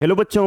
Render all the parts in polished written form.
Hello बच्चों।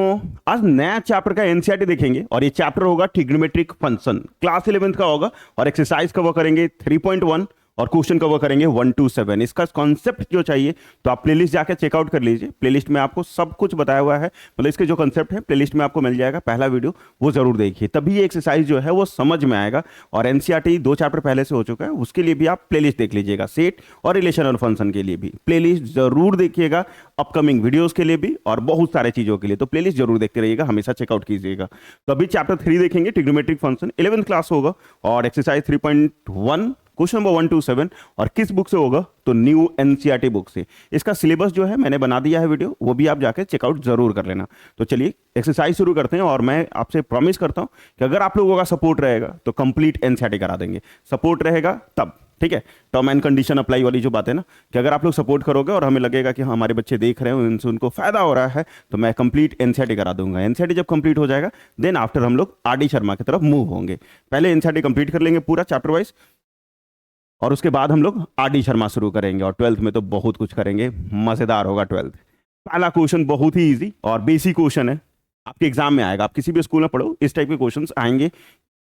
आज नया चैप्टर का एनसीईआरटी देखेंगे और ये चैप्टर होगा ट्रिग्नोमेट्रिक फंक्शन, क्लास 11th का होगा। और एक्सरसाइज कवर करेंगे 3.1 और क्वेश्चन कवर करेंगे 1 to 7। इसका कॉन्सेप्ट जो चाहिए तो आप प्लेलिस्ट जाकर चेकआउट कर लीजिए। प्लेलिस्ट में आपको सब कुछ बताया हुआ है, मतलब इसके जो कॉन्सेप्ट है प्लेलिस्ट में आपको मिल जाएगा। पहला वीडियो वो जरूर देखिए, तभी ये एक्सरसाइज जो है वो समझ में आएगा। और एनसीईआरटी 2 चैप्टर पहले से हो चुका है, उसके लिए भी आप प्लेलिस्ट देख लीजिएगा। सेट और रिलेशन और फंक्शन के लिए भी प्लेलिस्ट जरूर देखिएगा, अपकमिंग वीडियोस के लिए भी और बहुत सारे चीजों के लिए। तो प्लेलिस्ट जरूर देखते रहिएगा, हमेशा चेकआउट कीजिएगा। तो अभी चैप्टर 3 देखेंगे, ट्रिग्नोमेट्रिक फंक्शन, 11th क्लास होगा। और एक्सरसाइज 3.1 क्वेश्चन नंबर 1 to 7। और किस बुक से होगा तो न्यू एनसीईआरटी बुक से। इसका सिलेबस जो है मैंने बना दिया है वीडियो, वो भी आप जाके चेकआउट जरूर कर लेना। तो चलिए एक्सरसाइज शुरू करते हैं। और मैं आपसे प्रॉमिस करता हूं कि अगर आप लोगों का सपोर्ट रहेगा तो कंप्लीट एनसीईआरटी करा देंगे। सपोर्ट रहेगा तब, ठीक है। टर्म एंड कंडीशन अप्लाई वाली जो बात है ना, कि अगर आप लोग सपोर्ट करोगे और हमें लगेगा कि हमारे बच्चे देख रहे हैं, उनसे उनको फायदा हो रहा है, तो मैं कंप्लीट एनसीईआरटी करा दूंगा। एनसीईआरटी जब कंप्लीट हो जाएगा देन आफ्टर हम लोग आर डी शर्मा की तरफ मूव होंगे। पहले एनसीईआरटी कंप्लीट कर लेंगे पूरा चैप्टर वाइज, और उसके बाद हम लोग आर डी शर्मा शुरू करेंगे। और 12th में तो बहुत कुछ करेंगे, मजेदार होगा 12th। पहला क्वेश्चन बहुत ही इजी और बेसिक क्वेश्चन है, आपके एग्जाम में आएगा। आप किसी भी स्कूल में पढ़ो, इस टाइप के क्वेश्चंस आएंगे।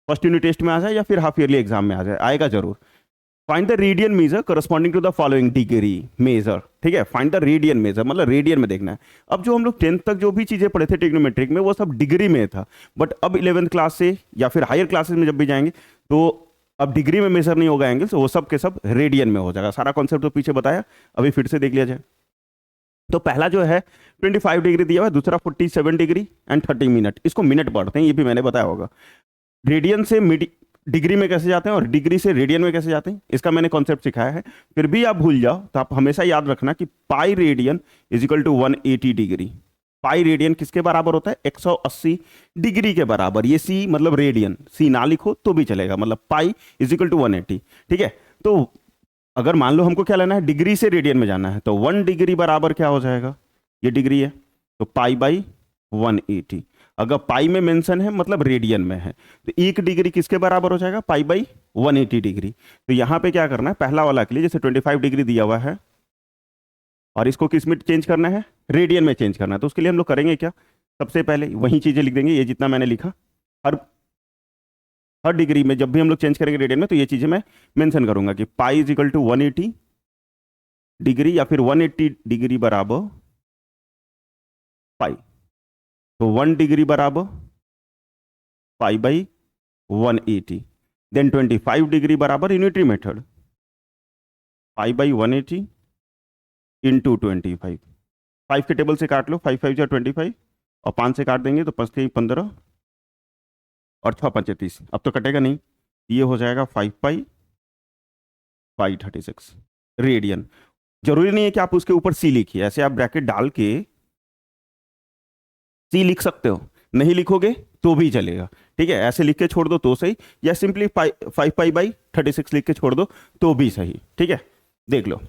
फर्स्ट यूनिट टेस्ट में आ जाए या फिर हाफ ईयरली एग्जाम में आ जाए, आएगा जरूर। Find the radian measure corresponding to the following degree measure. ठीक है, फाइंड द रेडियन मेजर मतलब रेडियन में देखना है। अब जो हम लोग 10th तक जो भी चीजें पढ़े थे ट्रिग्नोमेट्रिक में वो सब डिग्री में था, बट अब 11th क्लास से या फिर हायर क्लासेस में जब भी जाएंगे तो अब डिग्री में मेजर नहीं होगा एंगल्स, वो सब के सब रेडियन में हो जाएगा। सारा कॉन्सेप्ट तो पीछे बताया, अभी फिर से देख लिया जाए। तो पहला जो है 25 डिग्री दिया हुआ है, दूसरा 47 डिग्री एंड 30 मिनट। इसको मिनट पढ़ते हैं, ये भी मैंने बताया होगा। रेडियन से डिग्री में कैसे जाते हैं और डिग्री से रेडियन में कैसे जाते हैं, इसका मैंने कॉन्सेप्ट सिखाया है। फिर भी आप भूल जाओ तो आप हमेशा याद रखना कि pi radian is equal to 180 degree. Pi radian किसके बराबर होता है, 180 डिग्री के बराबर। ये सी मतलब रेडियन, सी ना लिखो तो भी चलेगा, मतलब पाई इज इक्वल टू 180। ठीक है, तो अगर मान लो हमको क्या लेना है, डिग्री से रेडियन में जाना है, तो 1 डिग्री बराबर क्या हो जाएगा, ये डिग्री है तो पाई बाई 180। अगर पाई में मेंशन है मतलब रेडियन में है, तो 1 डिग्री किसके बराबर हो जाएगा, पाई बाई 180 डिग्री। तो यहां पे क्या करना है, पहला वाला के लिए जैसे 25 डिग्री दिया हुआ है और इसको किस में चेंज करना है, रेडियन में चेंज करना है। तो उसके लिए हम लोग करेंगे क्या, सबसे पहले वही चीजें लिख देंगे, ये जितना मैंने लिखा। हर हर डिग्री में जब भी हम लोग चेंज करेंगे रेडियन में, तो ये चीजें मैं मेंशन करूंगा कि pi is equal to 180 degree या फिर 180 डिग्री बराबर पाई। तो 1 डिग्री बराबर पाई बाई 180। देन 25 डिग्री बराबर unitary method, pi by 180 into 25। 5 के टेबल से काट लो, 5 5 या 25, और 5 से काट देंगे तो 5 15 और 6 5 30। अब तो कटेगा नहीं, ये हो जाएगा 5 पाई पाई 36 रेडियन। जरूरी नहीं है कि आप उसके ऊपर सी लिखिए, ऐसे आप ब्रैकेट डाल के सी लिख सकते हो, नहीं लिखोगे तो भी चलेगा। ठीक है, ऐसे लिख के छोड़ दो तो सही, या सिंपली 5 पाई बाई 36 लिख के छोड़ दो तो भी सही। ठीक है, देख लो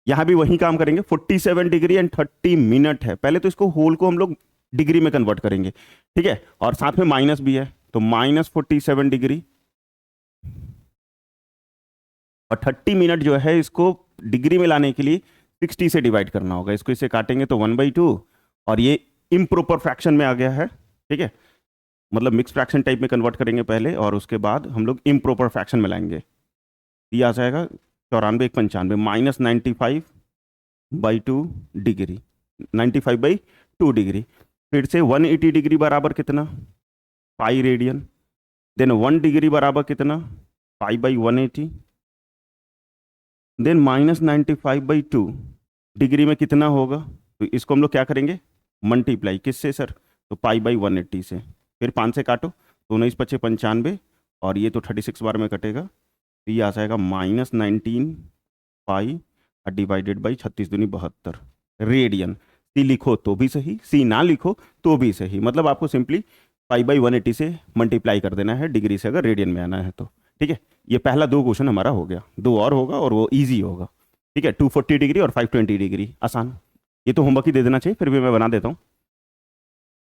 यहां भी वही काम करेंगे। 47 डिग्री एंड 30 मिनट है, पहले तो इसको होल को हम लोग डिग्री में कन्वर्ट करेंगे। ठीक है, और साथ में माइनस भी है, तो -47 डिग्री और 30 मिनट जो है इसको डिग्री में लाने के लिए 60 से डिवाइड करना होगा। इसको इसे काटेंगे तो 1/2, और ये इम्प्रॉपर फ्रैक्शन में आ गया है। ठीक है, मतलब मिक्स फ्रैक्शन टाइप में कन्वर्ट करेंगे पहले, और उसके बाद हम लोग इम्प्रॉपर फ्रैक्शन में लाएंगे। ये आ जाएगा 94 1 95 -95/2 डिग्री, 95/2 डिग्री। फिर से 180 डिग्री बराबर कितना, पाई रेडियन। देन 1 डिग्री बराबर कितना, पाई बाई 180। देन -95/2 डिग्री में कितना होगा, तो इसको हम लोग क्या करेंगे, मल्टीप्लाई किससे सर, तो पाई बाई 180 से। फिर 5 से काटो तो 19 5 95, और ये तो 36 बार में कटेगा, तो ये आ जाएगा -19 पाई डिवाइडेड बाई 36 दूनी 72 रेडियन। सी लिखो तो भी सही, सी ना लिखो तो भी सही, मतलब आपको सिंपली पाई बाई 180 से मल्टीप्लाई कर देना है डिग्री से, अगर रेडियन में आना है तो। ठीक है, ये पहला 2 क्वेश्चन हमारा हो गया, 2 और होगा और वो इजी होगा। ठीक है, 240 डिग्री और 520 डिग्री आसान। ये तो होमवर्क ही दे देना चाहिए, फिर भी मैं बना देता हूँ।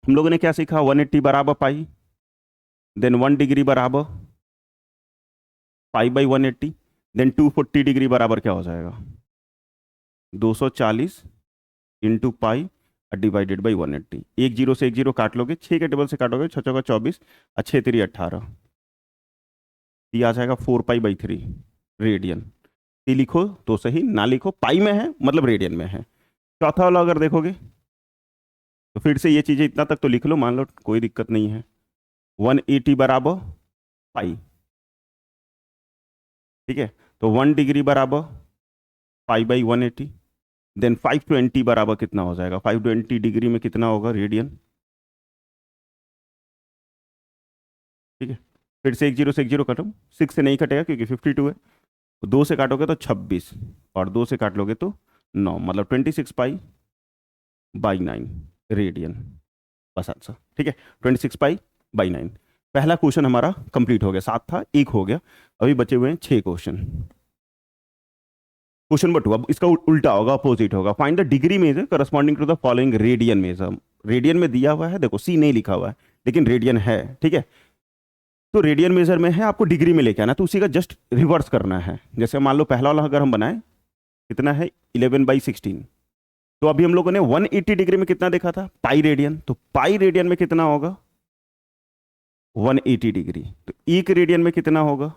हम लोगों ने क्या सीखा, 180 बराबर पाई, देन 1 डिग्री बराबर पाई बाई 180, देन 240 डिग्री बराबर क्या हो जाएगा, 240 इंटू पाई डिवाइडेड बाई 180। एक जीरो से एक जीरो काट लोगे, 6 के टेबल से काटोगे, 6 चौका 24, 6 3 18, ये आ जाएगा 4 पाई/3 रेडियन। टी लिखो तो सही, ना लिखो, पाई में है मतलब रेडियन में है। चौथा वाला अगर देखोगे तो फिर से ये चीजें इतना तक तो लिख लो, मान लो कोई दिक्कत नहीं है। 180 बराबर पाई, ठीक है। तो 1 डिग्री बराबर पाई/180। देन 520 बराबर कितना हो जाएगा, 520 डिग्री में कितना होगा रेडियन, ठीक है। फिर से एक जीरो से एक जीरो काटो, 6 से नहीं कटेगा क्योंकि 52 है। तो 2 से काटोगे तो 26, और 2 से काट लोगे तो 9, मतलब 26 पाई/9 रेडियन, बस आंसर, ठीक है। 26 पाई/9। पहला क्वेश्चन हमारा कंप्लीट हो गया, 7 था, एक हो गया, अभी बचे हुए हैं 6 क्वेश्चन। क्वेश्चन नंबर 2, अब इसका उल्टा होगा, अपोजिट होगा। Find the degree measure corresponding to the following radian measure. Radian में दिया हुआ है, देखो सी नहीं लिखा हुआ है लेकिन रेडियन है, ठीक है। तो रेडियन मेजर में है, आपको डिग्री में लेके आना, तो उसी का जस्ट रिवर्स करना है। जैसे मान लो पहला वाला अगर हम बनाए, कितना है 11/16, तो अभी हम लोगों ने 180 डिग्री में कितना देखा था, पाई रेडियन, तो पाई रेडियन में कितना होगा 180 डिग्री, तो एक रेडियन में कितना होगा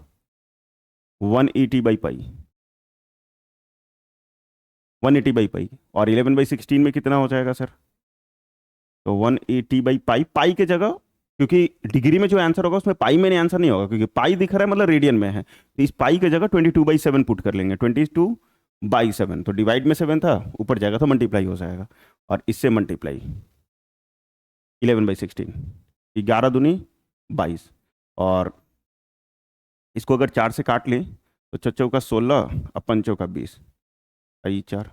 180/पाई, 180/पाई। और 11/16 में कितना हो जाएगा सर, तो 180/पाई, पाई के जगह, क्योंकि डिग्री में जो आंसर होगा उसमें पाई में नहीं आंसर नहीं होगा, क्योंकि पाई दिख रहा है मतलब रेडियन में है, तो इस पाई की जगह 22/7 पुट कर लेंगे, 22/7, तो डिवाइड में 7 था, ऊपर जाएगा तो मल्टीप्लाई हो जाएगा, और इससे मल्टीप्लाई 11/16, 11 दूनी 22, और इसको अगर 4 से काट लें तो चौका 16, अपन चौका 20, 4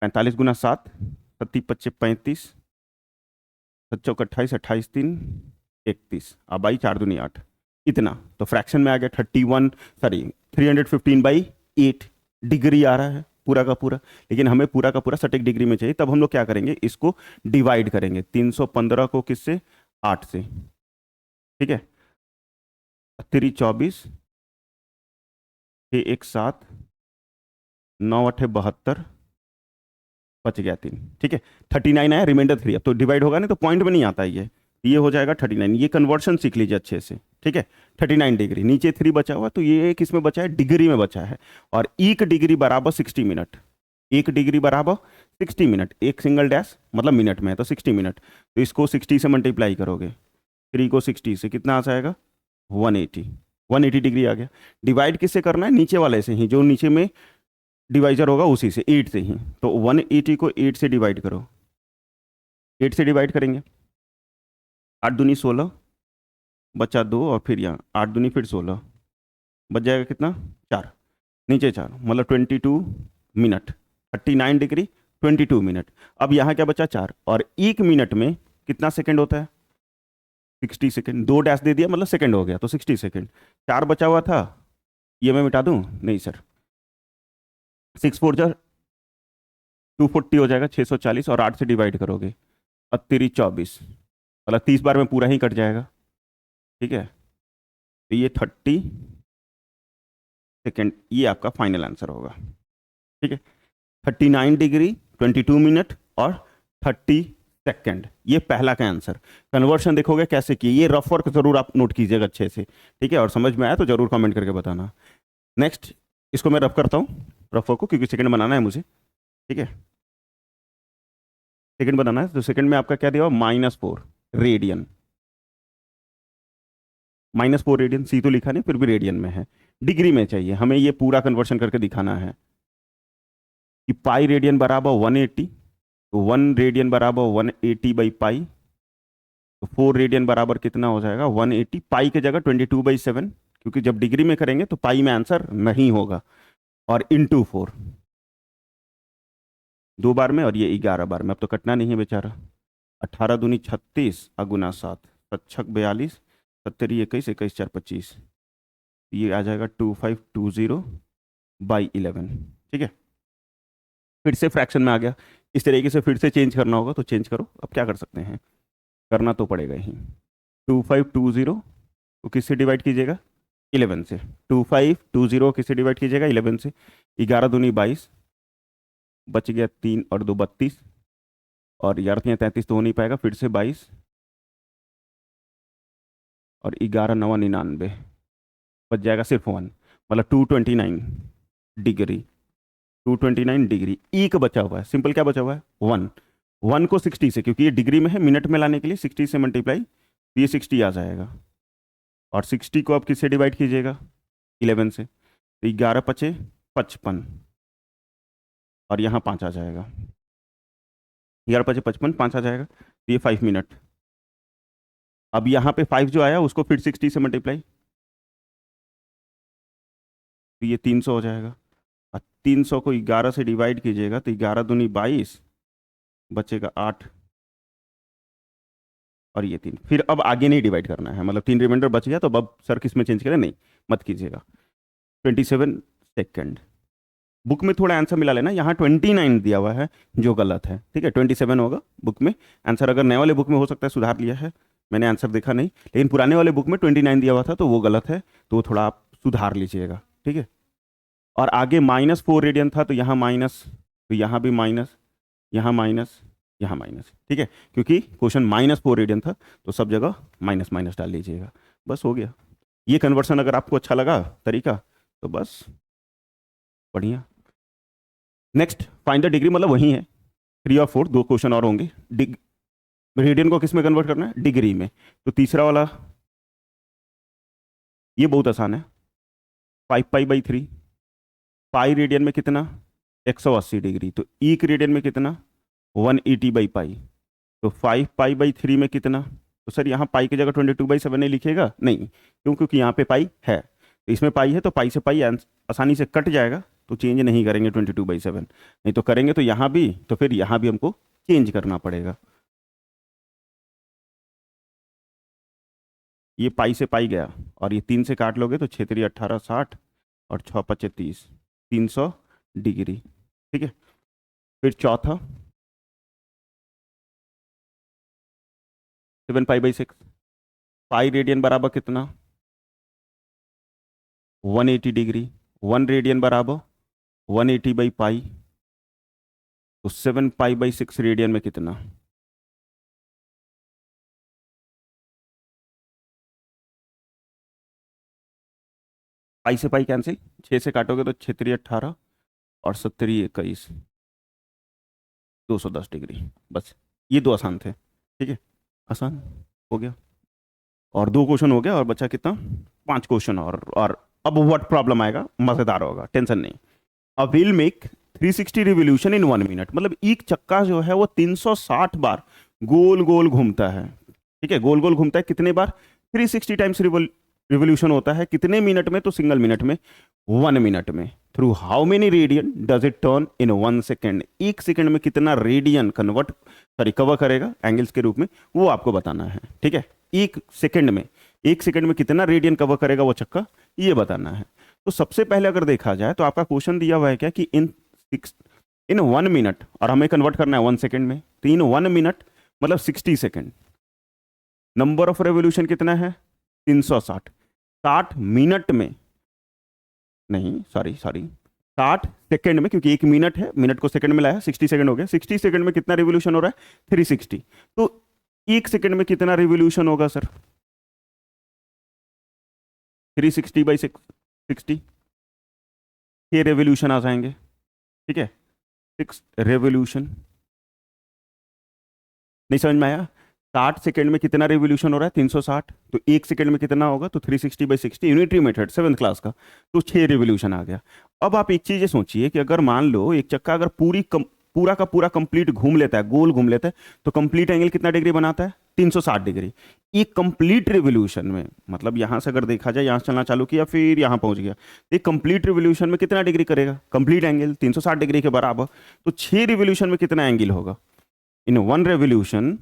45 × 7, 7×5 = 35, 7 × 4 = 28, 28 3 31, अब आई 4 दूनी 8, इतना तो फ्रैक्शन में आ गया 315/8 डिग्री आ रहा है पूरा का पूरा। लेकिन हमें पूरा का पूरा सटीक डिग्री में चाहिए, तब हम लोग क्या करेंगे, इसको डिवाइड करेंगे 315 को किससे, 8 से, ठीक है। 3 24, 6 1 7, 9 8 72, बच गया 3, ठीक है। 39 आया, रिमाइंडर 3, अब तो डिवाइड होगा नहीं तो पॉइंट में नहीं आता है ये हो जाएगा 39। ये कन्वर्शन सीख लीजिए अच्छे से, ठीक है। 39 डिग्री, नीचे 3 बचा हुआ, तो ये किस में बचा है, डिग्री में बचा है। और 1 डिग्री बराबर 60 मिनट, 1 डिग्री बराबर 60 मिनट, एक सिंगल डैश मतलब मिनट में है तो 60 मिनट, तो इसको 60 से मल्टीप्लाई करोगे, 3 को 60 से कितना आ जाएगा 180, 180 डिग्री आ गया। डिवाइड किससे करना है, नीचे वाले से ही, जो नीचे में डिवाइजर होगा उसी से, 8 से ही, तो 180 को 8 से डिवाइड करो, 8 से डिवाइड करेंगे, 8 दूनी 16, बचा 2, और फिर यहाँ 8 दूनी फिर 16, बच जाएगा कितना 4, नीचे 4, मतलब 22 मिनट, 39 डिग्री 22 मिनट। अब यहाँ क्या बचा 4, और 1 मिनट में कितना सेकंड होता है 60 सेकंड, 2 डैश दे दिया मतलब सेकंड हो गया, तो 60 सेकंड। 4 बचा हुआ था, ये मैं मिटा दूं, नहीं सर, 6 4 जा 240 हो जाएगा, 640, और 8 से डिवाइड करोगे 24, मतलब 30 बार में पूरा ही कट जाएगा, ठीक है। तो ये 30 सेकेंड, ये आपका फाइनल आंसर होगा, ठीक है। 39 डिग्री 22 मिनट और 30 सेकेंड, ये पहला का आंसर। कन्वर्शन देखोगे कैसे किए, ये रफ वर्क जरूर आप नोट कीजिएगा अच्छे से, ठीक है। और समझ में आया तो जरूर कमेंट करके बताना। नेक्स्ट, इसको मैं रफ करता हूँ, रफ वर्क को, क्योंकि सेकंड बनाना है मुझे, ठीक है। सेकंड बनाना है, तो सेकंड में आपका क्या दिया, -4 रेडियन, -4 रेडियन, सी तो लिखा नहीं फिर भी रेडियन में है, डिग्री में चाहिए हमें, ये पूरा कन्वर्शन करके दिखाना है कि पाई रेडियन बराबर 180, तो 1 रेडियन बराबर 180/पाई, तो 4 रेडियन बराबर कितना हो जाएगा 180, पाई की जगह 22/7, क्योंकि जब डिग्री में करेंगे तो पाई में आंसर नहीं होगा, और इंटू 4, 2 बार में, और ये 11 बार में, अब तो कटना नहीं है बेचारा। 18 दूनी 36, अगुना 7, 7 6 42, 70 21, 21 4 25, ये आ जाएगा 2520/11, ठीक है। फिर से फ्रैक्शन में आ गया, इस तरीके से फिर से चेंज करना होगा तो चेंज करो, अब क्या कर सकते हैं, करना तो पड़ेगा ही। 2520 को किससे डिवाइड कीजिएगा 11 से, 2520 किससे डिवाइड कीजिएगा 11 से, 11 दूनी 22, बच गया 3 और 2 32, और 11×33 तो हो नहीं पाएगा, फिर से 22 और 11×9 = 99, बच जाएगा सिर्फ 1, मतलब 229 डिग्री। 229 डिग्री। ई का बचा हुआ है, सिंपल क्या बचा हुआ है, 1। 1 को 60 से, क्योंकि ये डिग्री में है, मिनट में लाने के लिए 60 से मल्टीप्लाई, तो ये 60 आ जाएगा। और 60 को आप किससे डिवाइड कीजिएगा, 11 से, तो 11×5 = 55 और यहाँ 5 आ जाएगा। 11×5 = 55, 5 आ जाएगा, तो ये 5 मिनट। अब यहाँ पे 5 जो आया उसको फिर 60 से मल्टीप्लाई, तो ये 300 हो जाएगा। और 300 को 11 से डिवाइड कीजिएगा तो 11×2 = 22, बचेगा 8 और ये 3। फिर अब आगे नहीं डिवाइड करना है, मतलब 3 रिमाइंडर बच गया, तो अब सर किस में चेंज करें, नहीं मत कीजिएगा। 27 सेकेंड। बुक में थोड़ा आंसर मिला लेना, यहाँ 29 दिया हुआ है जो गलत है, ठीक है, 27 होगा बुक में आंसर। अगर नए वाले बुक में हो सकता है सुधार लिया है, मैंने आंसर देखा नहीं, लेकिन पुराने वाले बुक में 29 दिया हुआ था तो वो गलत है, तो वो थोड़ा आप सुधार लीजिएगा, ठीक है। और आगे -4 रेडियन था, तो यहाँ माइनस, तो यहाँ भी माइनस, यहाँ माइनस, यहाँ माइनस, ठीक है, क्योंकि क्वेश्चन -4 रेडियन था, तो सब जगह माइनस माइनस डाल लीजिएगा, बस हो गया। ये कन्वर्सन अगर आपको अच्छा लगा तरीका, तो बस बढ़िया। नेक्स्ट फाइंड द डिग्री, मतलब वही है 3 और 4, 2 क्वेश्चन और होंगे। रेडियन को किस में कन्वर्ट करना है, डिग्री में। तो तीसरा वाला ये बहुत आसान है, 5π/3। पाई रेडियन में कितना, 180 डिग्री, तो एक रेडियन में कितना, 180/π। तो 5π/3 में कितना, तो सर यहाँ पाई की जगह 22/7 नहीं लिखिएगा, नहीं, क्यों, क्योंकि यहाँ पे पाई है, तो इसमें पाई है, तो पाई से पाई आसानी से कट जाएगा, तो चेंज नहीं करेंगे 22/7, नहीं तो करेंगे तो यहाँ भी, तो फिर यहाँ भी हमको चेंज करना पड़ेगा। ये पाई से पाई गया, और ये 3 से काट लोगे तो 6×3 = 18, 60 और 6×5 = 30, 300 डिग्री, ठीक है। फिर चौथा 7π/6, पाई रेडियन बराबर कितना, 180 डिग्री, 1 रेडियन बराबर 180/π, तो 7π/6 रेडियन में कितना, पाई से पाई कैंसिल, 6 से काटोगे तो 6×3 = 18 और 7×3 = 21, 210 डिग्री। बस ये दो आसान थे, ठीक है, आसान हो गया। और 2 क्वेश्चन हो गया, और बचा कितना, 5 क्वेश्चन और अब व्हाट प्रॉब्लम आएगा, मजेदार होगा, टेंशन नहीं। A wheel make 360 revolution in 1 minute, मतलब एक चक्का जो है वो 360 बार गोल गोल घूमता है, ठीक है, गोल गोल घूमता है कितने बार, 360 टाइम्स रिवोल्यूशन होता है कितने मिनट में, तो सिंगल मिनट में, 1 मिनट में। Through how many radian does it turn in 1 second, एक सेकेंड में कितना रेडियन कन्वर्ट, सॉरी कवर करेगा एंगल्स के रूप में, वो आपको बताना है, ठीक है। एक सेकेंड में कितना रेडियन कवर करेगा वो चक्का, ये बताना है। तो सबसे पहले अगर देखा जाए तो आपका क्वेश्चन दिया हुआ है क्या, कि इन 1 मिनट, और हमें कन्वर्ट करना है 1 सेकेंड में, तो इन 1 मिनट मतलब 60 सेकेंड, नंबर ऑफ रेवोल्यूशन कितना है, 360। 60 मिनट में, नहीं सॉरी सॉरी, 60 सेकेंड में, क्योंकि 1 मिनट है, मिनट को सेकंड में लाया, 60 सेकेंड हो गया, 60 सेकेंड में कितना रिवोल्यूशन हो रहा है, 360। तो 1 सेकेंड में कितना रिवोल्यूशन होगा सर, 360/60, ये रेवोल्यूशन आ जाएंगे, ठीक है, 6 रेवोल्यूशन। नहीं समझ में आया, 60 सेकेंड में कितना रिवोल्यूशन हो रहा है, 360, तो 1 सेकेंड में कितना होगा, तो 360/60, यूनिटरी मेथड 7th क्लास का, तो 6 रिवोल्यूशन आ गया। अब आप एक चीज ये सोचिए कि अगर मान लो एक चक्का अगर पूरा का पूरा कंप्लीट घूम लेता है, गोल घूम लेता है, तो कंप्लीट एंगल कितना डिग्री बनाता है, 360 डिग्री। एक कंप्लीट रिवोल्यूशन में, मतलब यहां से अगर देखा जाए, यहां से चलना चालू किया फिर यहां पहुंच गया, तो एक कंप्लीट रिवोल्यूशन में कितना डिग्री करेगा, कंप्लीट एंगल 360 डिग्री के बराबर, तो 6 रिवोल्यूशन में कितना एंगल होगा, इन 1 रेवोल्यूशन,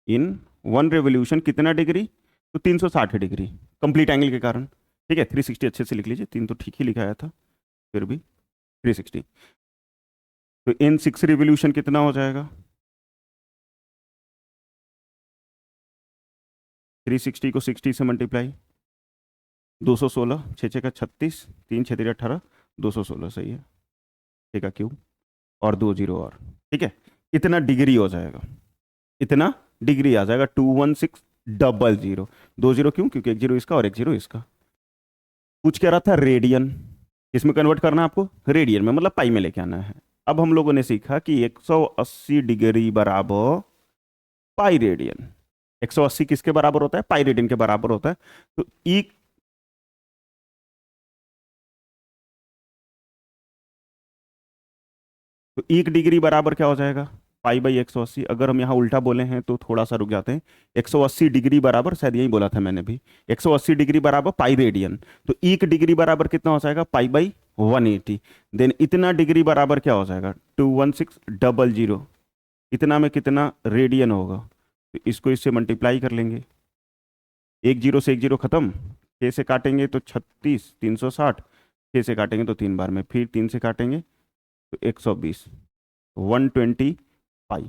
इन 1 रेवोल्यूशन कितना डिग्री, तो 360 डिग्री कंप्लीट एंगल के कारण, ठीक है। 360 अच्छे से लिख लीजिए, 3 तो ठीक ही लिखाया था, फिर भी 360, तो इन 6 रिवोल्यूशन कितना हो जाएगा, 360 को 60 से मल्टीप्लाई, 216, 6×6 = 36, 3×6 = 18, 216 सही है, ठीक है, क्यों और 2 जीरो और, ठीक है। इतना डिग्री हो जाएगा, इतना डिग्री आ जाएगा 21600। 2 जीरो क्यों? क्योंकि एक जीरो इसका और एक जीरो इसका। पूछ क्या रहा था? रेडियन। इसमें कन्वर्ट करना है आपको रेडियन में, मतलब पाई में लेके आना है। अब हम लोगों ने सीखा कि 180 डिग्री बराबर पाई रेडियन। 180 किसके बराबर होता है? पाई रेडियन के बराबर होता है। तो ई, तो 1 डिग्री बराबर क्या हो जाएगा? Pi by 180। अगर हम यहाँ उल्टा बोले हैं तो थोड़ा सा रुक जाते हैं। 180 डिग्री बराबर, शायद यही बोला था मैंने भी, 180 डिग्री बराबर पाई रेडियन। तो 1 डिग्री बराबर कितना हो जाएगा? Pi by 180। देन इतना डिग्री बराबर क्या हो जाएगा? 21600। इतना में कितना रेडियन होगा? तो इसको इससे मल्टीप्लाई कर लेंगे। एक जीरो से एक जीरो खत्म, 6 से काटेंगे तो 36, 360। 6 से काटेंगे तो 3 बार में, फिर 3 से काटेंगे तो 120। 120 पाई,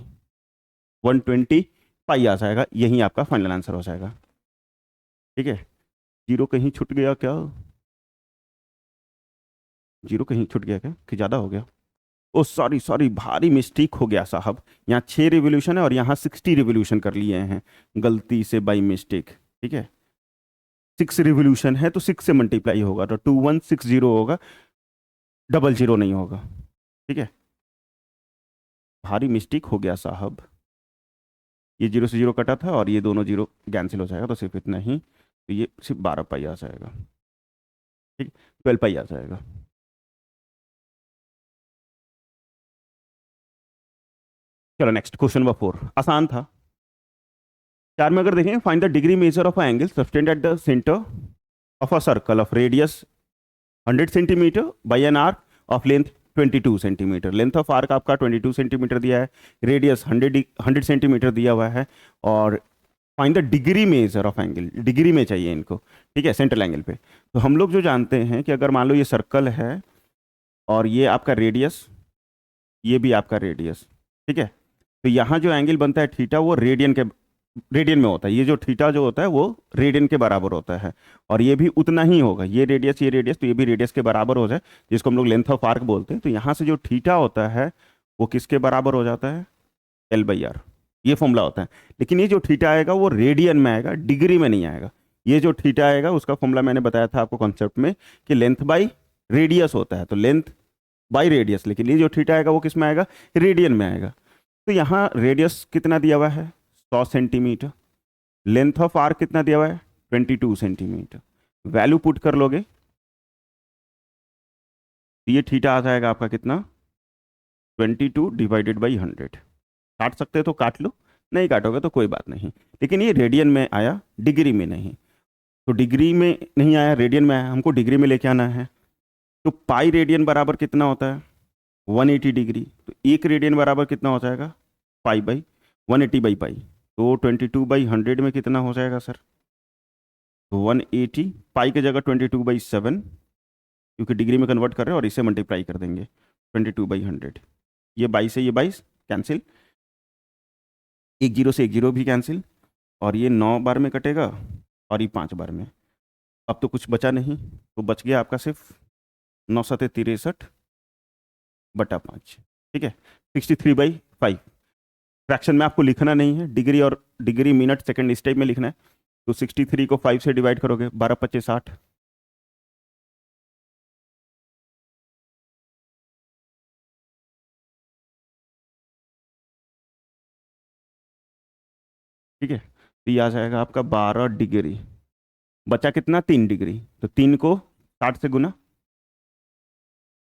120 पाई आ जाएगा। यही आपका फाइनल आंसर हो जाएगा, ठीक है। जीरो कहीं छूट गया क्या? जीरो कहीं छूट गया क्या कि ज़्यादा हो गया? ओ सॉरी सॉरी, भारी मिस्टेक हो गया साहब। यहाँ 6 रिवोल्यूशन है और यहाँ 60 रिवोल्यूशन कर लिए हैं गलती से, बाई मिस्टेक, ठीक है। 6 रिवोल्यूशन है तो 6 से मल्टीप्लाई होगा, तो 2160 होगा, 00 नहीं होगा, ठीक है। भारी मिस्टेक हो गया साहब। ये जीरो से जीरो कटा था और ये दोनों जीरो कैंसिल हो जाएगा, तो सिर्फ इतना ही, तो ये सिर्फ 12 पाई आ जाएगा, ठीक, 12 पाई आ जाएगा। चलो नेक्स्ट क्वेश्चन नंबर 4, आसान था। चार में अगर देखें, find the degree measure of angle sustained eight the centre of a circle of radius 100 centimetre by an arc of length 22 centimetre. Length of arc आपका 22 सेंटीमीटर दिया है, रेडियस 100 सेंटीमीटर दिया हुआ है, और find the degree measure of angle, degree में चाहिए इनको, ठीक है, सेंट्रल एंगल पे। तो हम लोग जो जानते हैं कि अगर मान लो ये सर्कल है और ये आपका रेडियस, ये भी आपका रेडियस, ठीक है, तो यहाँ जो एंगल बनता है थीटा, वो रेडियन में होता है। ये जो थीटा जो होता है वो रेडियन के बराबर होता है, और ये भी उतना ही होगा। ये रेडियस, तो ये भी रेडियस के बराबर हो जाए, जिसको हम लोग लेंथ ऑफ आर्क बोलते हैं। तो यहाँ से जो थीटा होता है वो किसके बराबर हो जाता है? L/R। ये फॉर्मूला होता है। लेकिन ये जो थीटा आएगा वो रेडियन में आएगा, डिग्री में नहीं आएगा। ये जो थीटा आएगा उसका फॉर्मूला मैंने बताया था आपको कॉन्सेप्ट में कि लेंथ बाई रेडियस होता है, तो लेंथ बाई रेडियस। लेकिन ये जो थीटा आएगा वो किस में आएगा? रेडियन में आएगा। तो यहाँ रेडियस कितना दिया हुआ है? 100 सेंटीमीटर। लेंथ ऑफ आर्क कितना दिया हुआ है? 22 सेंटीमीटर। वैल्यू पुट कर लोगे तो ये थीटा आ जाएगा आपका कितना? 22 डिवाइडेड बाई 100। काट सकते हो तो काट लो, नहीं काटोगे तो कोई बात नहीं। लेकिन ये रेडियन में आया, डिग्री में नहीं। तो डिग्री में नहीं आया, रेडियन में आया, हमको डिग्री में लेके आना है। तो पाई रेडियन बराबर कितना होता है? 180 डिग्री। तो एक रेडियन बराबर कितना हो जाएगा? Pi by 180 by pi. तो 22/100 में कितना हो जाएगा सर? तो 180, पाई की जगह 22/7, क्योंकि डिग्री में कन्वर्ट कर रहे हैं, और इसे मल्टीप्लाई कर देंगे 22/100। ये 22 से ये 22 कैंसिल, एक जीरो से एक जीरो भी कैंसिल, और ये 9 बार में कटेगा और ये 5 बार में। अब तो कुछ बचा नहीं, तो बच गया आपका सिर्फ 9×7=63/5, ठीक है। 63/5। फ्रैक्शन में आपको लिखना नहीं है, डिग्री और डिग्री मिनट सेकंड इस टाइप में लिखना है। तो 63 को 5 से डिवाइड करोगे, 12×5 = 60। ठीक है, तो ये आ जाएगा आपका 12 डिग्री। बचा कितना? 3 डिग्री। तो 3 को 60 से गुना,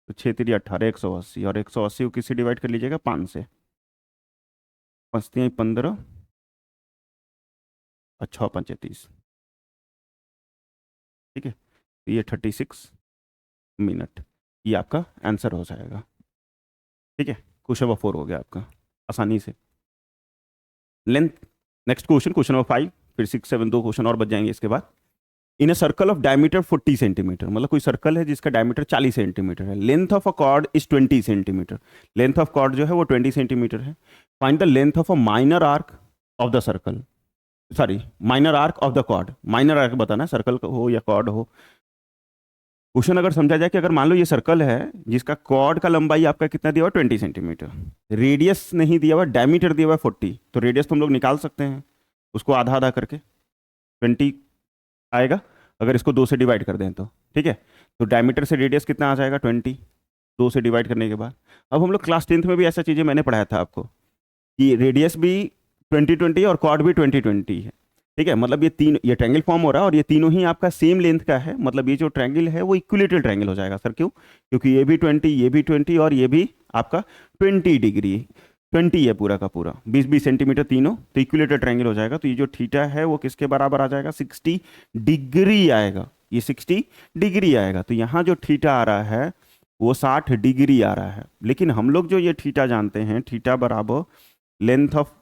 तो 6×3 = 18, 180, और 180 को किससे डिवाइड कर लीजिएगा? 5 से। 5×3 = 15 और 6×5 = 30, ठीक है। तो ये 36 मिनट, ये आपका आंसर हो जाएगा, ठीक है। क्वेश्चन नंबर 4 हो गया आपका आसानी से। Length, next question, question number 5, फिर 6 7 दो क्वेश्चन और बच जाएंगे इसके बाद। In a circle of diameter 40 centimetre, मतलब कोई सर्कल है जिसका डायमीटर 40 सेंटीमीटर है। Length of a chord is 20 centimetre. Length of chord जो है वो 20 सेंटीमीटर है। Find the length of a minor arc of the circle, sorry, minor arc of the chord. Minor arc बताना, circle हो या cord हो, question अगर समझा जाए कि अगर मान लो ये सर्कल है जिसका कॉर्ड का लंबाई आपका कितना दिया हुआ 20 सेंटीमीटर, रेडियस नहीं दिया हुआ, डायमीटर दिया हुआ 40, तो रेडियस तो हम लोग निकाल सकते हैं उसको आधा आधा करके, 20 आएगा अगर इसको 2 से डिवाइड कर दें तो, ठीक है। तो डायमीटर से रेडियस कितना आ जाएगा 20, 2 से डिवाइड करने के बाद। अब हम लोग क्लास 10th में भी ऐसा चीज़ें मैंने पढ़ाया था आपको कि रेडियस भी 20 20 और कॉर्ड भी 20 20 है, ठीक है। मतलब ये ट्रायंगल फॉर्म हो रहा है और ये तीनों ही आपका सेम लेंथ का है, मतलब ये जो ट्रायंगल है वो इक्विलेटरल ट्रायंगल हो जाएगा सर। क्यों? क्योंकि ये भी 20, ये भी 20 और ये भी आपका 20 डिग्री, 20 है पूरा का पूरा, 20 20 सेंटीमीटर तीनों, तो इक्विलेटरल ट्रायंगल हो जाएगा। तो ये जो थीटा है वो किसके बराबर आ जाएगा? 60 डिग्री आएगा, ये 60 डिग्री आएगा। तो यहाँ जो थीटा आ रहा है वो 60 डिग्री आ रहा है। लेकिन हम लोग जो ये थीटा जानते हैं, थीटा बराबर length of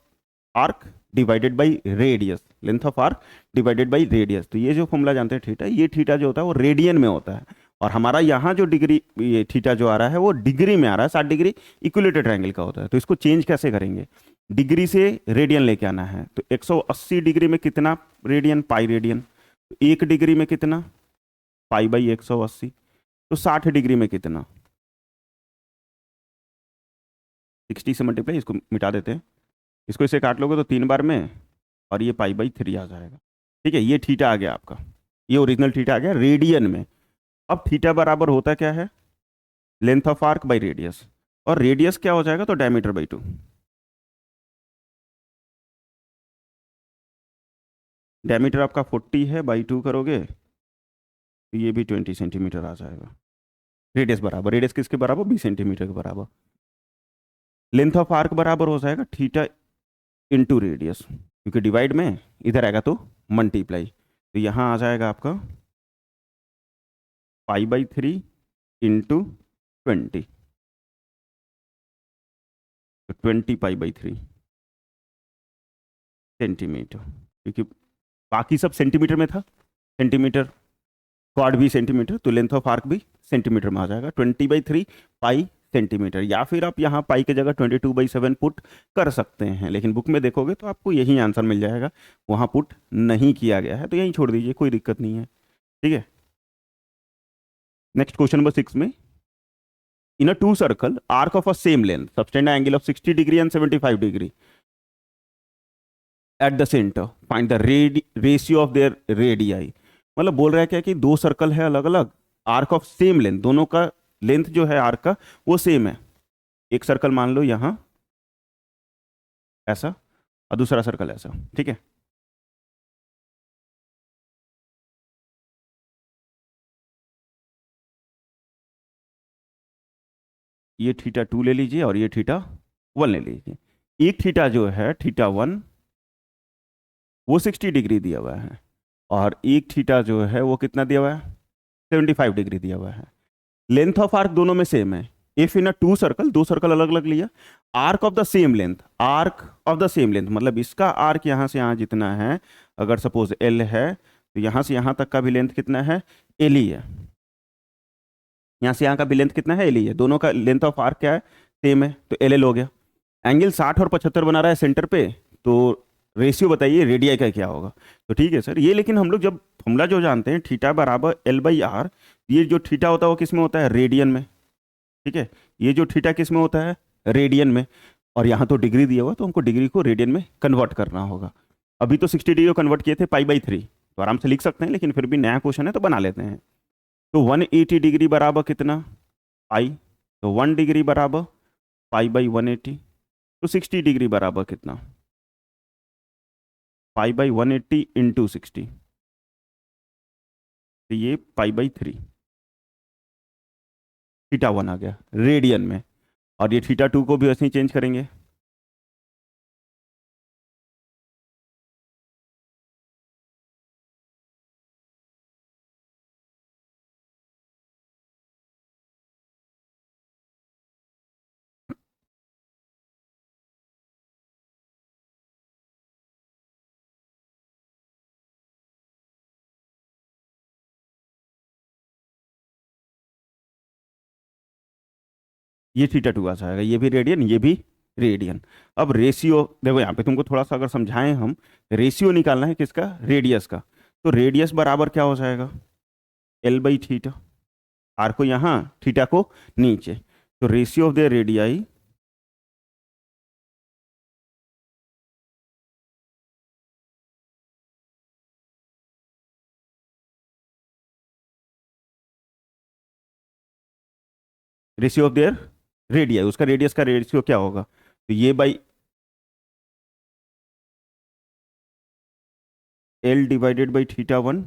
arc divided by radius, length of arc divided by radius. तो ये जो फॉर्मूला जानते हैं थीटा, ये थीटा जो होता है वो रेडियन में होता है, और हमारा यहाँ जो डिग्री, ये थीटा जो आ रहा है वो डिग्री में आ रहा है, 60 डिग्री इक्विलेटरल ट्रायंगल का होता है। तो इसको चेंज कैसे करेंगे? डिग्री से रेडियन लेके आना है। तो 180 डिग्री में कितना रेडियन? Pi radian. तो 1 डिग्री में कितना? Pi by 180। तो 60 डिग्री में कितना? 60 से मल्टीप्लाई, इसको मिटा देते हैं, इसको इसे काट लोगे तो 3 बार में, और ये पाई बाई 3 आ जाएगा, ठीक है। ये थीटा आ गया आपका, ये ओरिजिनल थीटा आ गया रेडियन में। अब थीटा बराबर होता क्या है? Length of arc by radius, और रेडियस क्या हो जाएगा? तो डायमीटर बाई 2। डायमीटर आपका 40 है, बाई 2 करोगे तो ये भी 20 सेंटीमीटर आ जाएगा। रेडियस बराबर, रेडियस किसके बराबर? 20 सेंटीमीटर के बराबर। लेंथ ऑफ आर्क बराबर हो जाएगा थीटा इंटू रेडियस, क्योंकि डिवाइड में इधर आएगा तो मल्टीप्लाई। तो यहाँ आ जाएगा आपका पाई बाई 3 इंटू 20, तो 20 पाई बाई 3 सेंटीमीटर, क्योंकि बाकी सब सेंटीमीटर में था, सेंटीमीटर, क्वाड भी सेंटीमीटर, तो लेंथ ऑफ आर्क भी सेंटीमीटर में आ जाएगा, 20/3 पाई सेंटीमीटर। या फिर आप यहाँ पाई की जगह 22/7 पुट कर सकते हैं, लेकिन बुक में देखोगे तो आपको यही आंसर मिल जाएगा, वहाँ पुट नहीं किया गया है, तो यहीं छोड़ दीजिए, कोई दिक्कत नहीं है, ठीक है। नेक्स्ट क्वेश्चन नंबर 6 में, in a two circle arc of a same length subtend angle of 60 degree and 75 degree at the centre, find the ratio of their radii. मतलब बोल रहा है क्या कि दो सर्कल है अलग अलग, आर्क ऑफ सेम लेंथ, दोनों का लेंथ जो है आर्क का वो सेम है। एक सर्कल मान लो यहां ऐसा और दूसरा सर्कल ऐसा, ठीक है। ये θ2 ले लीजिए और ये θ1 ले लीजिए। एक थीटा जो है θ1 वो 60 डिग्री दिया हुआ है, और एक थीटा जो है वो कितना दिया हुआ है? 75 डिग्री दिया हुआ है। लेंथ ऑफ आर्क दोनों में सेम है। If in a two circle, दो सर्कल अलग अलग लिया, arc of the same length, arc of the same length मतलब इसका आर्क यहां से यहां जितना है, अगर सपोज एल है तो यहां से यहां तक का भी लेंथ कितना है? एल ही है। यहां से यहां का भी लेंथ कितना है? एल ही है। दोनों का लेंथ ऑफ आर्क क्या है? सेम है, तो एल एल हो गया। एंगल 60 और 75 बना रहा है सेंटर पे, तो रेशियो बताइए रेडियाई का क्या होगा? तो ठीक है सर, ये लेकिन हम लोग जब फॉर्मूला जो जानते हैं थीटा बराबर एल बाई आर, ये जो थीटा होता है वो किस में होता है? रेडियन में, ठीक है। ये जो थीटा किस में होता है? रेडियन में। और यहाँ तो डिग्री दिया हुआ, तो हमको डिग्री को रेडियन में कन्वर्ट करना होगा। अभी तो 60 डिग्री को कन्वर्ट किए थे पाई बाई 3, तो आराम से लिख सकते हैं, लेकिन फिर भी नया क्वेश्चन है तो बना लेते हैं। तो 180 डिग्री बराबर कितना? पाई। तो 1 डिग्री बराबर पाई बाई 180। तो 60 डिग्री बराबर कितना? पाई बाई 180 इंटू 60, तो ये पाई बाई 3, θ1 आ गया रेडियन में। और ये θ2 को भी वैसे ही चेंज करेंगे, ये θ2 आ जाएगा, ये भी रेडियन, ये भी रेडियन। अब रेशियो देखो, यहाँ पे तुमको थोड़ा सा अगर समझाएं हम, रेशियो निकालना है किसका? रेडियस का। तो रेडियस बराबर क्या हो जाएगा? L by theta. आर को यहाँ, थीटा को नीचे। तो ratio of their radii ratio of their radii, उसका रेडियस का रेशियो क्या होगा, तो ये by L divided by theta one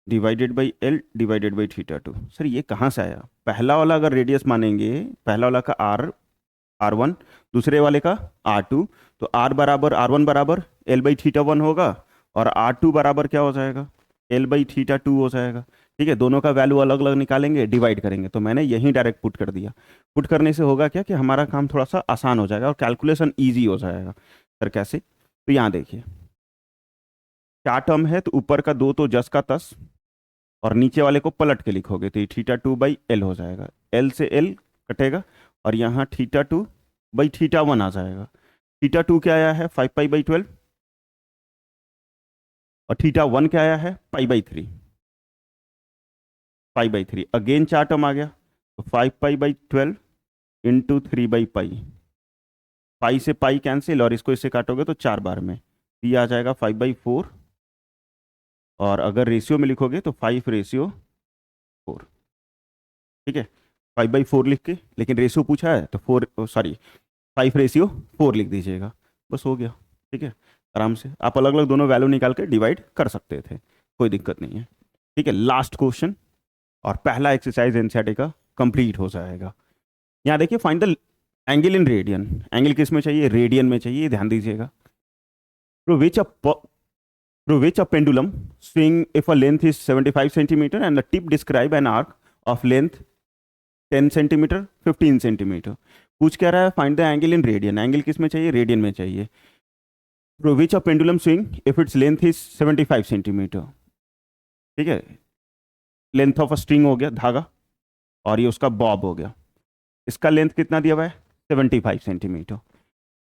divided by L divided by theta two. Sir ये कहाँ से आया, पहला वाला अगर रेडियस मानेंगे, पहला वाला का आर, आर वन, दूसरे वाले का आर टू, तो आर बराबर आर वन बराबर एल बाई थीटा वन होगा, और आर टू बराबर क्या हो जाएगा, एल बाई थीटा टू हो जाएगा। ठीक है, दोनों का वैल्यू अलग अलग निकालेंगे, डिवाइड करेंगे, तो मैंने यहीं डायरेक्ट पुट कर दिया। पुट करने से होगा क्या कि हमारा काम थोड़ा सा आसान हो जाएगा और कैलकुलेशन ईजी हो जाएगा। सर कैसे, तो यहाँ देखिए चार टर्म है, तो ऊपर का दो तो जस का तस, और नीचे वाले को पलट के लिखोगे तो ये थीटा टू बाई एल हो जाएगा, एल से एल कटेगा, और यहाँ theta two by theta one आ जाएगा। थीटा टू क्या आया है 5 पाई/12, और थीटा वन क्या आया है पाई/3, 5/3 अगेन चार टर्म आ गया, तो 5 पाई/12 इंटू 3/पाई, पाई से पाई कैंसिल, और इसको इससे काटोगे तो 4 बार में, ये आ जाएगा 5/4, और अगर रेशियो में लिखोगे तो 5:4। ठीक है, 5/4 लिख के, लेकिन रेशियो पूछा है तो 5:4 लिख दीजिएगा, बस हो गया। ठीक है, आराम से आप अलग अलग दोनों वैल्यू निकाल के डिवाइड कर सकते थे, कोई दिक्कत नहीं है। ठीक है, लास्ट क्वेश्चन और पहला एक्सरसाइज एनसीईआरटी का कंप्लीट हो जाएगा। यहाँ देखिए find the angle in radian, angle किस में चाहिए, रेडियन में चाहिए, ध्यान दीजिएगा। through which a through which a pendulum swing if a length is 75 centimeter and the tip describe an arc of length 10 centimeter 15 centimeter। पूछ क्या रहा है, find the angle in radian, angle किस में चाहिए, रेडियन में चाहिए। through which a pendulum swing if its length is 75 centimeter। ठीक है, लेंथ ऑफ अ स्ट्रिंग हो गया धागा, और ये उसका बॉब हो गया, इसका लेंथ कितना दिया हुआ है 75 centimetre,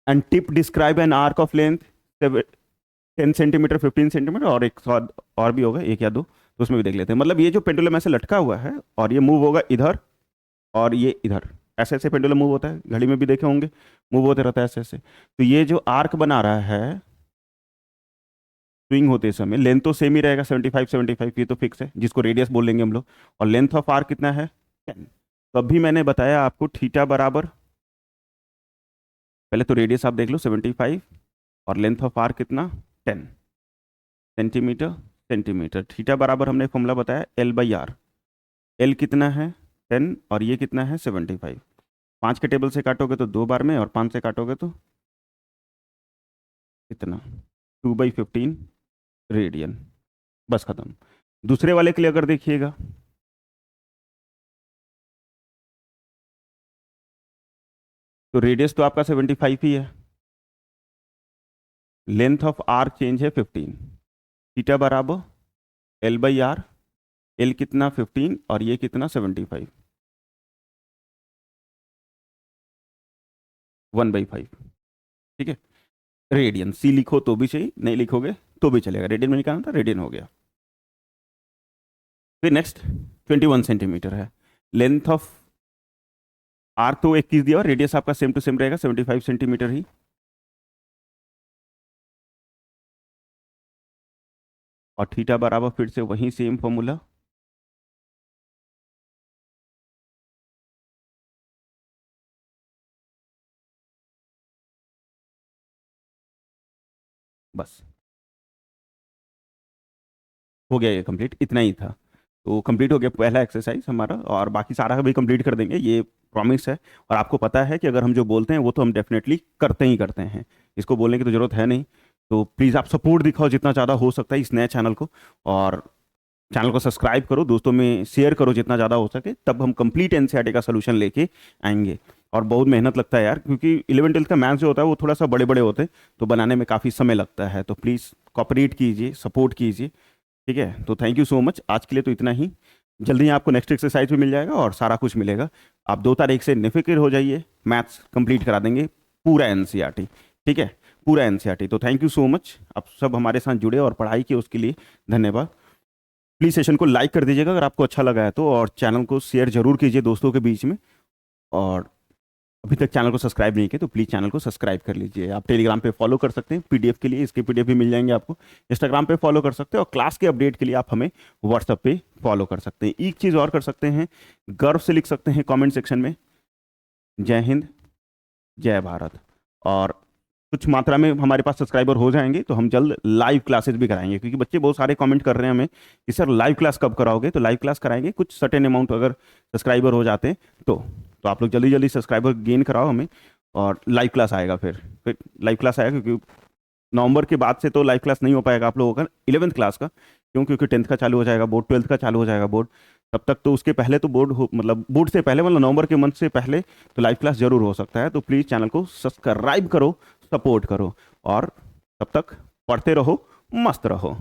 and tip describe an arc of length 10 centimetre 15 centimetre, और एक और भी होगा एक या दो, तो उसमें भी देख लेते हैं। मतलब ये जो पेंडुलम ऐसे लटका हुआ है और ये मूव होगा इधर और ये इधर, ऐसे ऐसे पेंडुलम मूव होता है, घड़ी में भी देखे होंगे मूव होते रहता है ऐसे ऐसे। तो ये जो आर्क बना रहा है स्विंग होते समय, लेंथ तो सेम ही रहेगा 75 ये तो फिक्स है, जिसको रेडियस बोल लेंगे हम लोग, और लेंथ ऑफ आर्क कितना है 10। तो अभी मैंने बताया आपको थीटा बराबर, पहले तो रेडियस आप देख लो 75, और लेंथ ऑफ आर्क कितना 10 सेंटीमीटर सेंटीमीटर। थीटा बराबर हमने फॉर्मूला बताया L/R, L कितना है 10 और ये कितना है 75। 5 के टेबल से काटोगे तो 2 बार में, और 5 से काटोगे तो कितना 2/15 रेडियन, बस खत्म। दूसरे वाले के लिए अगर देखिएगा, तो रेडियस तो आपका 75 ही है, लेंथ ऑफ आर्क चेंज है 15, थीटा बराबर L/R, L कितना 15 और ये कितना 75, 1/5। ठीक है, रेडियन सी लिखो तो भी सही, नहीं लिखोगे तो भी चलेगा, रेडियन में निकालना था, रेडियन हो गया। फिर नेक्स्ट 21 सेंटीमीटर है, लेंथ ऑफ आर्क तो 21 दिया और रेडियस आपका सेम टू सेम रहेगा 75 सेंटीमीटर ही, और थीटा बराबर फिर से वही सेम फॉर्मूला, बस हो गया, ये कंप्लीट, इतना ही था। तो कंप्लीट हो गया पहला एक्सरसाइज हमारा, और बाकी सारा भी कंप्लीट कर देंगे, ये प्रॉमिस है। और आपको पता है कि अगर हम जो बोलते हैं वो तो हम डेफिनेटली करते ही करते हैं, इसको बोलने की तो जरूरत है नहीं। तो प्लीज़ आप सपोर्ट दिखाओ जितना ज़्यादा हो सकता है इस नए चैनल को, और चैनल को सब्सक्राइब करो, दोस्तों में शेयर करो जितना ज़्यादा हो सके, तब हम कंप्लीट एनसीईआरटी का सोल्यूशन लेके आएंगे। और बहुत मेहनत लगता है यार, क्योंकि 11th-12th का मैथ्स जो होता है वो थोड़ा सा बड़े बड़े होते हैं, तो बनाने में काफ़ी समय लगता है। तो प्लीज़ कॉपरेट कीजिए, सपोर्ट कीजिए। ठीक है, तो थैंक यू सो मच, आज के लिए तो इतना ही। जल्दी ही आपको नेक्स्ट एक्सरसाइज भी मिल जाएगा और सारा कुछ मिलेगा। आप 2 तारीख से निफिक्र हो जाइए, मैथ्स कंप्लीट करा देंगे पूरा एनसीईआरटी। ठीक है, पूरा एनसीईआरटी। तो थैंक यू सो मच, आप सब हमारे साथ जुड़े और पढ़ाई की उसके लिए धन्यवाद। प्लीज़ सेशन को लाइक कर दीजिएगा अगर आपको अच्छा लगा है तो, और चैनल को शेयर जरूर कीजिए दोस्तों के बीच में। और अभी तक चैनल को सब्सक्राइब नहीं किया तो प्लीज़ चैनल को सब्सक्राइब कर लीजिए। आप टेलीग्राम पे फॉलो कर सकते हैं पीडीएफ के लिए, इसके पीडीएफ भी मिल जाएंगे आपको। इंस्टाग्राम पे फॉलो कर सकते हैं, और क्लास के अपडेट के लिए आप हमें व्हाट्सएप पे फॉलो कर सकते हैं। एक चीज़ और कर सकते हैं, गर्व से लिख सकते हैं कमेंट सेक्शन में, जय हिंद जय भारत। और कुछ मात्रा में हमारे पास सब्सक्राइबर हो जाएंगे तो हम जल्द लाइव क्लासेस भी कराएंगे, क्योंकि बच्चे बहुत सारे कमेंट कर रहे हैं हमें कि सर लाइव क्लास कब कराओगे। तो लाइव क्लास कराएंगे, कुछ सर्टेन अमाउंट अगर सब्सक्राइबर हो जाते हैं तो आप लोग जल्दी जल्दी सब्सक्राइबर गेन कराओ हमें, और लाइव क्लास आएगा। फिर लाइव क्लास आएगा, क्योंकि नवंबर के बाद से तो लाइव क्लास नहीं हो पाएगा आप लोगों का 11th क्लास का, क्योंकि 10th का चालू हो जाएगा बोर्ड, 12th का चालू हो जाएगा बोर्ड। तब तक तो उसके पहले तो बोर्ड हो, मतलब बोर्ड से पहले, मतलब नवंबर के मंथ से पहले तो लाइव क्लास जरूर हो सकता है। तो प्लीज़ चैनल को सब्सक्राइब करो, सपोर्ट करो, और तब तक पढ़ते रहो, मस्त रहो।